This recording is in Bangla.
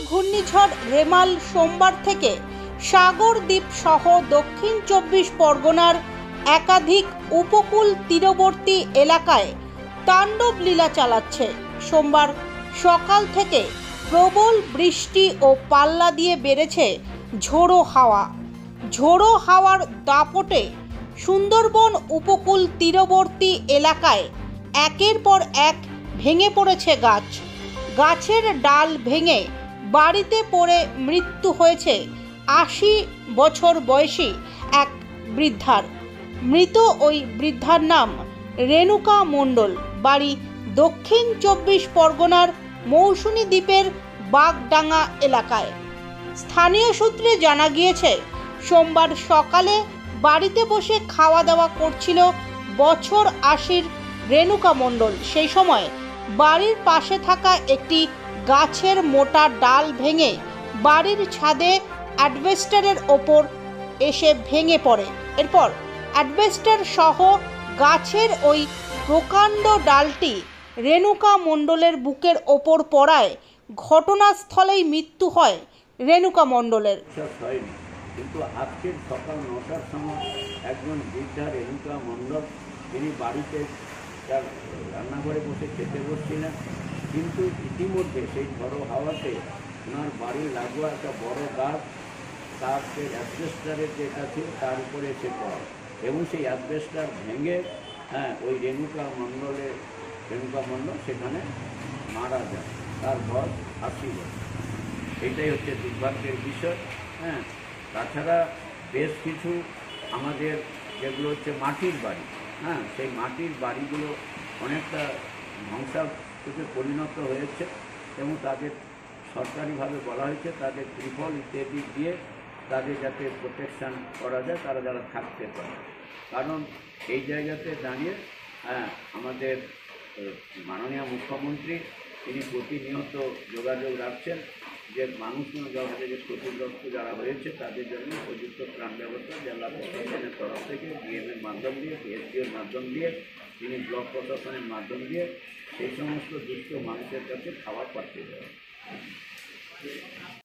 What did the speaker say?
ঘূর্ণিঝড় রেমাল সোমবার থেকে সাগর দ্বীপ সহ দক্ষিণ 24 পরগনার একাধিক উপকূল তীরবর্তী এলাকায় তাণ্ডব লীলা চালাচ্ছে। সোমবার সকাল থেকে প্রবল বৃষ্টি ও পাল্লা দিয়ে বেড়েছে ঝোড়ো হাওয়া। ঝোড়ো হাওয়ার দাপটে সুন্দরবন উপকূল তীরবর্তী এলাকায় একের পর এক ভেঙে পড়েছে গাছ। গাছের ডাল ভেঙে বাড়িতে পড়ে মৃত্যু হয়েছে 80 বছর বয়সী এক বৃদ্ধার। মৃত ওই বৃদ্ধার নাম রেণুকা মণ্ডল, বাড়ি দক্ষিণ 24 পরগনার মৌসুমী দ্বীপের বাগডাঙ্গা এলাকায়। স্থানীয় সূত্রে জানা গিয়েছে, সোমবার সকালে বাড়িতে বসে খাওয়া দাওয়া করছিল বছর 80 রেণুকা মণ্ডল। সেই সময় বাড়ির পাশে থাকা একটি গাছের মোটা ডাল ভেঙে বাড়ির ছাদে অ্যাডভেস্টারের ওপর এসে ভেঙে পড়ে। এরপর অ্যাডভেস্টার সহ গাছের ওই প্রকাণ্ড ডালটি রেণুকা মণ্ডলের বুকের ওপর পড়ায় ঘটনাস্থলেই মৃত্যু হয় রেণুকা মণ্ডলের। কিন্তু আজকের সকাল 9টার সময় একজন বৃদ্ধা রেণুকা মণ্ডল, তিনি বাড়িতে তার রান্নাঘরে বসে খেতে বসছিলেন, কিন্তু ইতিমধ্যে সেই ঝড়ো হাওয়াতে ওনার বাড়ি লাগোয়া একটা বড় গাছ তার সেই অ্যাডভেস্টারের যেটা ছিল তার উপরে এসে পড়ে এবং সেই অ্যাডভেস্টার ভেঙে ওই রেণুকা মণ্ডল সেখানে মারা যায়। তার বয়স 80 বছর। এটাই হচ্ছে দুর্ভাগ্যের বিষয়। তাছাড়া বেশ কিছু আমাদের যেগুলো হচ্ছে মাটির বাড়ি, সেই মাটির বাড়িগুলো অনেকটা ধ্বংসাবশেষে পরিণত হয়েছে এবং তাদের সরকারিভাবে বলা হয়েছে তাদের ত্রিপল ইত্যাদি দিয়ে তাদের যাতে প্রোটেকশান করা যায়, তারা যারা থাকতে পারে। কারণ এই জায়গাতে দাঁড়িয়ে আমাদের মাননীয় মুখ্যমন্ত্রী তিনি প্রতিনিয়ত যোগাযোগ রাখছেন যে মানুষজন যাদের যে ক্ষতিগ্রস্ত যারা হয়েছে তাদের জন্য উপযুক্ত ত্রাণ ব্যবস্থা জেলা প্রশাসনের তরফ থেকে ডিএমের মাধ্যম দিয়ে, এসডিওর মাধ্যম দিয়ে, তিনি ব্লক প্রশাসনের মাধ্যম দিয়ে সেই সমস্ত দুস্থ মানুষের কাছে খাবার পাঠিয়ে দেওয়া।